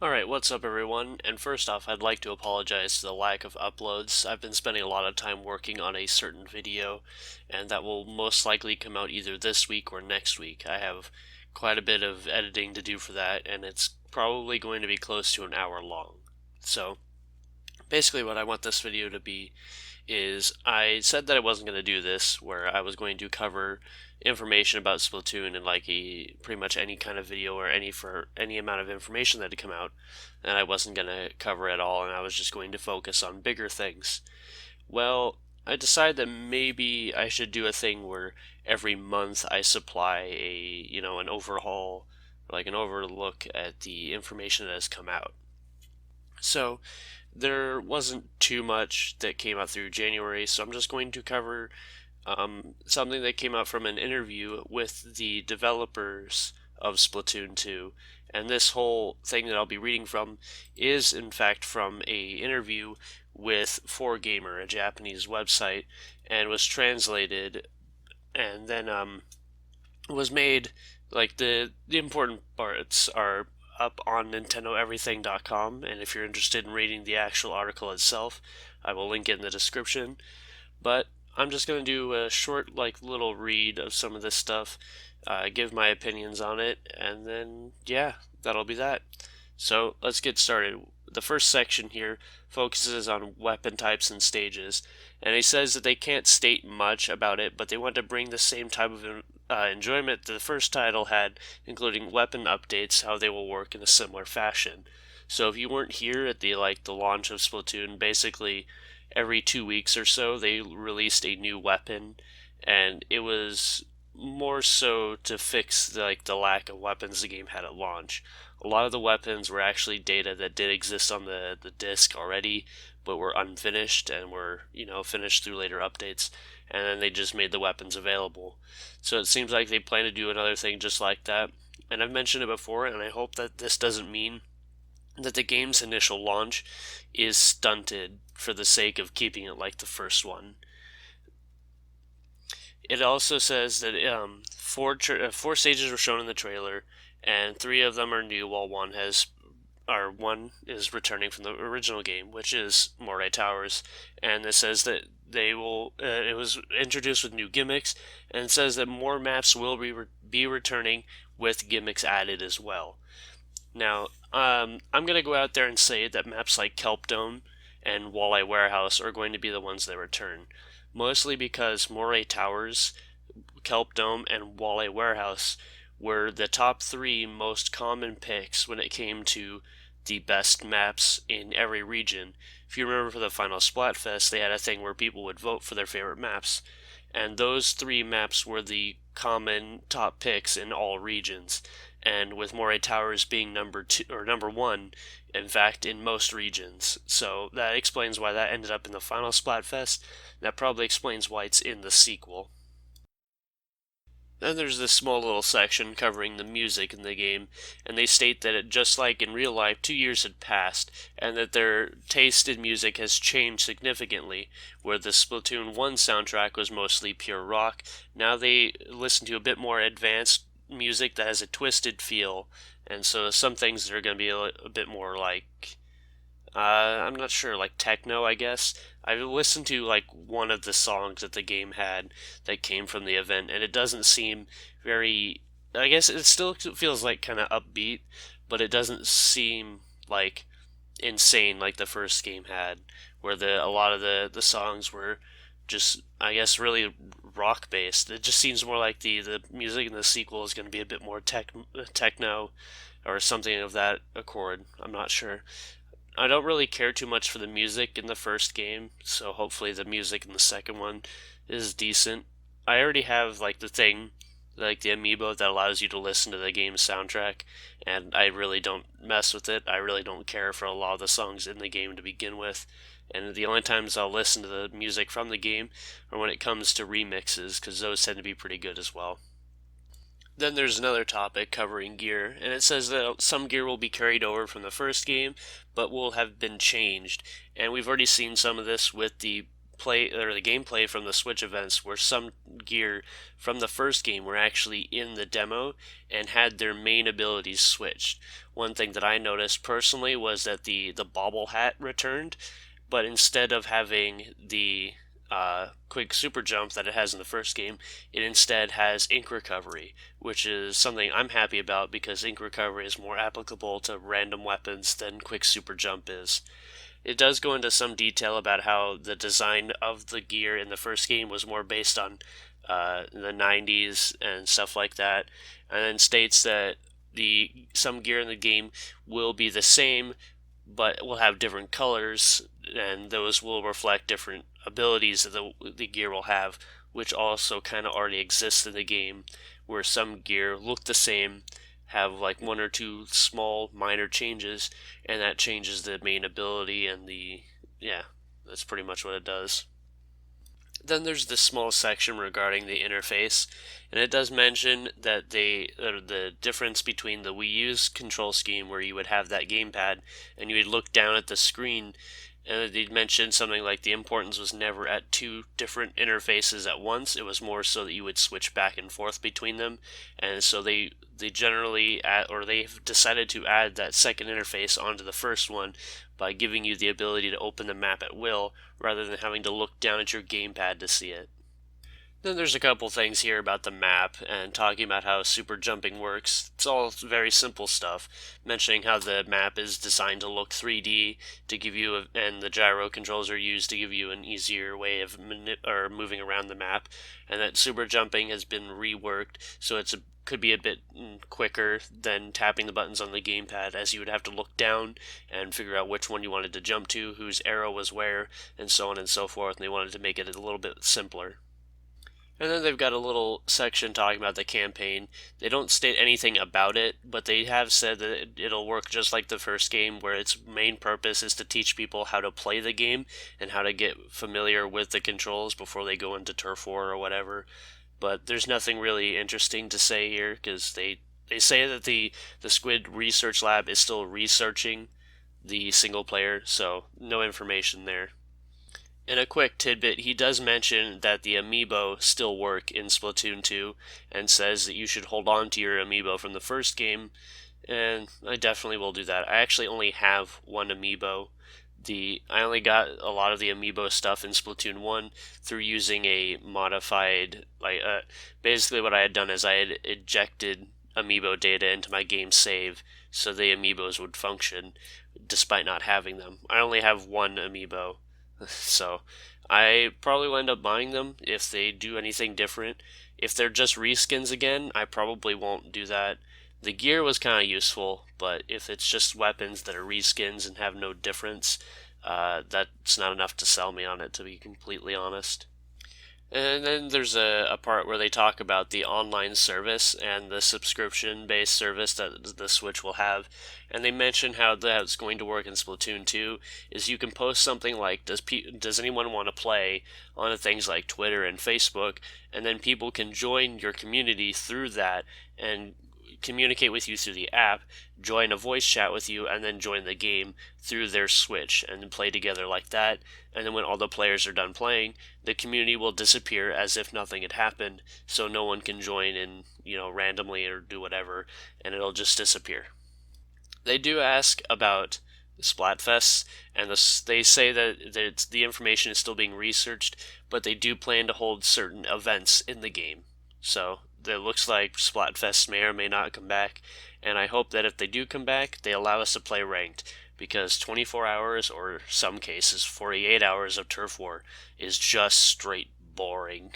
Alright, what's up everyone? And first off, I'd like to apologize to the lack of uploads. I've been spending a lot of time working on a certain video, and that will most likely come out either this week or next week. I have quite a bit of editing to do for that, and it's probably going to be close to an hour long. So, basically what I want this video to be is I said that I wasn't going to do this, where I was going to cover information about Splatoon in like a pretty much any kind of video or any amount of information that had come out, and I wasn't going to cover it all, and I was just going to focus on bigger things. Well, I decided that maybe I should do a thing where every month I supply an overhaul, like an overlook at the information that has come out. So there wasn't too much that came out through January, so I'm just going to cover something that came out from an interview with the developers of Splatoon 2. And this whole thing that I'll be reading from is, in fact, from a interview with 4Gamer, a Japanese website, and was translated and then was made, like the important parts are up on nintendoeverything.com, and if you're interested in reading the actual article itself, I will link it in the description. But I'm just going to do a short, little read of some of this stuff, give my opinions on it, and then, yeah, that'll be that. So let's get started. The first section here focuses on weapon types and stages, and he says that they can't state much about it, but they want to bring the same type of enjoyment that the first title had, including weapon updates, how they will work in a similar fashion. So if you weren't here at the launch of Splatoon, basically every 2 weeks or so they released a new weapon, and it was more so to fix the lack of weapons the game had at launch. A lot of the weapons were actually data that did exist on the disc already, but were unfinished and were, finished through later updates, and then they just made the weapons available. So it seems like they plan to do another thing just like that. And I've mentioned it before, and I hope that this doesn't mean that the game's initial launch is stunted for the sake of keeping it like the first one. It also says that four stages were shown in the trailer, and 3 of them are new, while one is returning from the original game, which is Moray Towers. And it says that it was introduced with new gimmicks, and it says that more maps will be returning with gimmicks added as well. Now, I'm going to go out there and say that maps like Kelp Dome and Walleye Warehouse are going to be the ones that return. Mostly because Moray Towers, Kelp Dome, and Walleye Warehouse were the top 3 most common picks when it came to the best maps in every region. If you remember for the final Splatfest, they had a thing where people would vote for their favorite maps, and those 3 maps were the common top picks in all regions. And with Moray Towers being number 1, in fact, in most regions. So that explains why that ended up in the final Splatfest. That probably explains why it's in the sequel. Then there's this small little section covering the music in the game, and they state that just like in real life, 2 years had passed, and that their taste in music has changed significantly. Where the Splatoon 1 soundtrack was mostly pure rock, now they listen to a bit more advanced music that has a twisted feel, and so some things that are going to be a bit more I'm not sure, like techno, I guess. I listened to one of the songs that the game had that came from the event, and it doesn't seem very. I guess it still feels like kind of upbeat, but it doesn't seem like insane like the first game had, where a lot of the songs were just, I guess, really rock based. It just seems more like the music in the sequel is going to be a bit more techno or something of that accord. I'm not sure. I don't really care too much for the music in the first game, so hopefully the music in the second one is decent. I already have the thing, the amiibo that allows you to listen to the game's soundtrack, and I really don't mess with it. I really don't care for a lot of the songs in the game to begin with, and the only times I'll listen to the music from the game are when it comes to remixes, because those tend to be pretty good as well. Then there's another topic covering gear, and it says that some gear will be carried over from the first game, but will have been changed. And we've already seen some of this with the the gameplay from the Switch events where some gear from the first game were actually in the demo and had their main abilities switched. One thing that I noticed personally was that the bobble hat returned, but instead of having the quick super jump that it has in the first game, it instead has ink recovery, which is something I'm happy about because ink recovery is more applicable to random weapons than quick super jump is. It does go into some detail about how the design of the gear in the first game was more based on the 90s and stuff like that, and then states that some gear in the game will be the same, but will have different colors, and those will reflect different abilities that the gear will have, which also kind of already exists in the game, where some gear look the same, have like one or two small minor changes, and that changes the main ability and yeah, that's pretty much what it does. Then there's this small section regarding the interface, and it does mention that the difference between the Wii U's control scheme, where you would have that gamepad and you would look down at the screen, and they mentioned something like the importance was never at two different interfaces at once. It was more so that you would switch back and forth between them, and so they generally they've decided to add that second interface onto the first one by giving you the ability to open the map at will rather than having to look down at your gamepad to see it. Then there's a couple things here about the map and talking about how super jumping works. It's all very simple stuff, mentioning how the map is designed to look 3D to give you, and the gyro controls are used to give you an easier way of moving around the map, and that super jumping has been reworked so could be a bit quicker than tapping the buttons on the gamepad, as you would have to look down and figure out which one you wanted to jump to, whose arrow was where, and so on and so forth, and they wanted to make it a little bit simpler. And then they've got a little section talking about the campaign. They don't state anything about it, but they have said that it'll work just like the first game, where its main purpose is to teach people how to play the game and how to get familiar with the controls before they go into Turf War or whatever. But there's nothing really interesting to say here, because they say that the Squid Research Lab is still researching the single player, so no information there. In a quick tidbit, he does mention that the amiibo still work in Splatoon 2 and says that you should hold on to your amiibo from the first game, and I definitely will do that. I actually only have one amiibo. I only got a lot of the amiibo stuff in Splatoon 1 through using a modified, basically what I had done is I had ejected amiibo data into my game save so the amiibos would function despite not having them. I only have one amiibo. So I probably will end up buying them if they do anything different. If they're just reskins again, I probably won't do that. The gear was kind of useful, but if it's just weapons that are reskins and have no difference, that's not enough to sell me on it, to be completely honest. And then there's a part where they talk about the online service and the subscription-based service that the Switch will have. And they mention how that's going to work in Splatoon 2 is you can post something like, does anyone want to play, on things like Twitter and Facebook, and then people can join your community through that and communicate with you through the app, join a voice chat with you, and then join the game through their Switch and then play together like that. And then when all the players are done playing, the community will disappear as if nothing had happened, so no one can join in, randomly or do whatever, and it'll just disappear. They do ask about Splatfests, and they say that the information is still being researched, but they do plan to hold certain events in the game. So it looks like Splatfests may or may not come back, and I hope that if they do come back, they allow us to play ranked, because 24 hours, or some cases 48 hours of Turf War is just straight boring.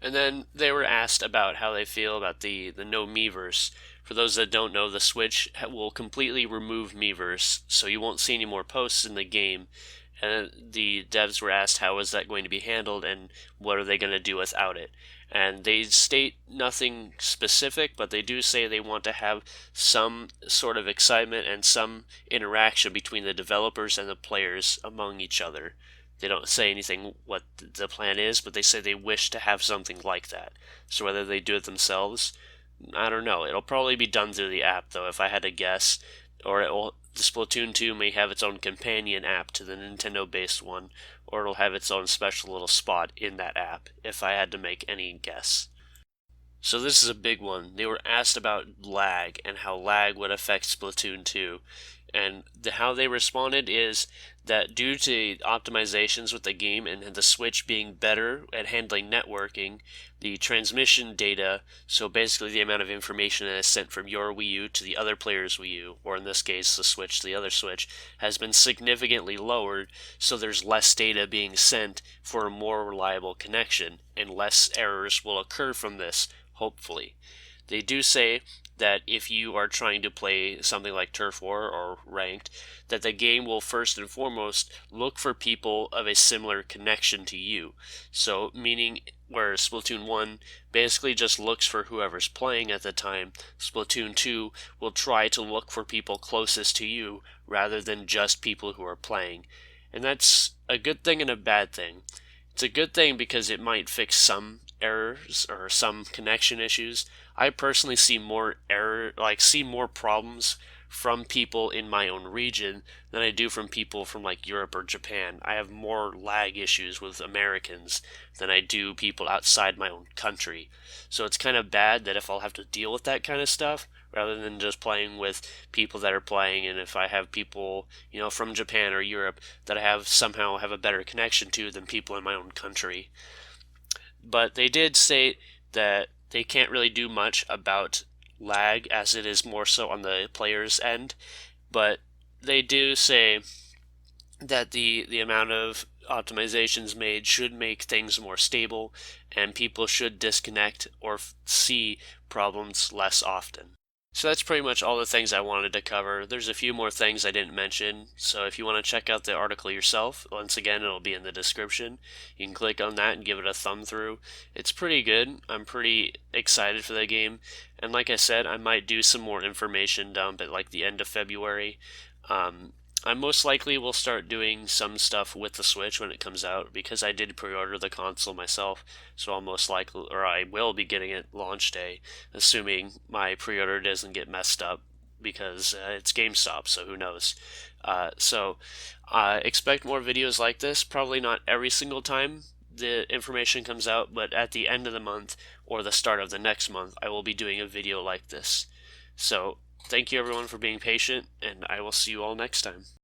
And then they were asked about how they feel about the no Miiverse. For those that don't know, the Switch will completely remove Miiverse, so you won't see any more posts in the game. And the devs were asked how is that going to be handled and what are they going to do without it. And they state nothing specific, but they do say they want to have some sort of excitement and some interaction between the developers and the players among each other. They don't say anything what the plan is, but they say they wish to have something like that. So whether they do it themselves, I don't know. It'll probably be done through the app, though, if I had to guess. Or the Splatoon 2 may have its own companion app to the Nintendo-based one, or it'll have its own special little spot in that app, if I had to make any guess. So this is a big one. They were asked about lag and how lag would affect Splatoon 2. And how they responded is that due to optimizations with the game and the Switch being better at handling networking, the transmission data, so basically the amount of information that is sent from your Wii U to the other player's Wii U, or in this case the Switch to the other Switch, has been significantly lowered, so there's less data being sent for a more reliable connection, and less errors will occur from this, hopefully. They do say that if you are trying to play something like Turf War or Ranked, that the game will first and foremost look for people of a similar connection to you. So, meaning where Splatoon 1 basically just looks for whoever's playing at the time, Splatoon 2 will try to look for people closest to you rather than just people who are playing. And that's a good thing and a bad thing. It's a good thing because it might fix some errors or some connection issues. I personally see more problems from people in my own region than I do from people from like Europe or Japan. I have more lag issues with Americans than I do people outside my own country. So it's kind of bad that if I'll have to deal with that kind of stuff rather than just playing with people that are playing, and if I have people, from Japan or Europe that I somehow have a better connection to than people in my own country. But they did state that they can't really do much about lag as it is more so on the player's end, but they do say that the amount of optimizations made should make things more stable, and people should disconnect or see problems less often. So that's pretty much all the things I wanted to cover. There's a few more things I didn't mention, so if you want to check out the article yourself, once again, it'll be in the description. You can click on that and give it a thumb through. It's pretty good. I'm pretty excited for the game, and like I said, I might do some more information dump at like the end of February. I most likely will start doing some stuff with the Switch when it comes out, because I did pre-order the console myself, so I will be getting it launch day, assuming my pre-order doesn't get messed up, because it's GameStop, so who knows. Expect more videos like this, probably not every single time the information comes out, but at the end of the month or the start of the next month, I will be doing a video like this. So, thank you everyone for being patient, and I will see you all next time.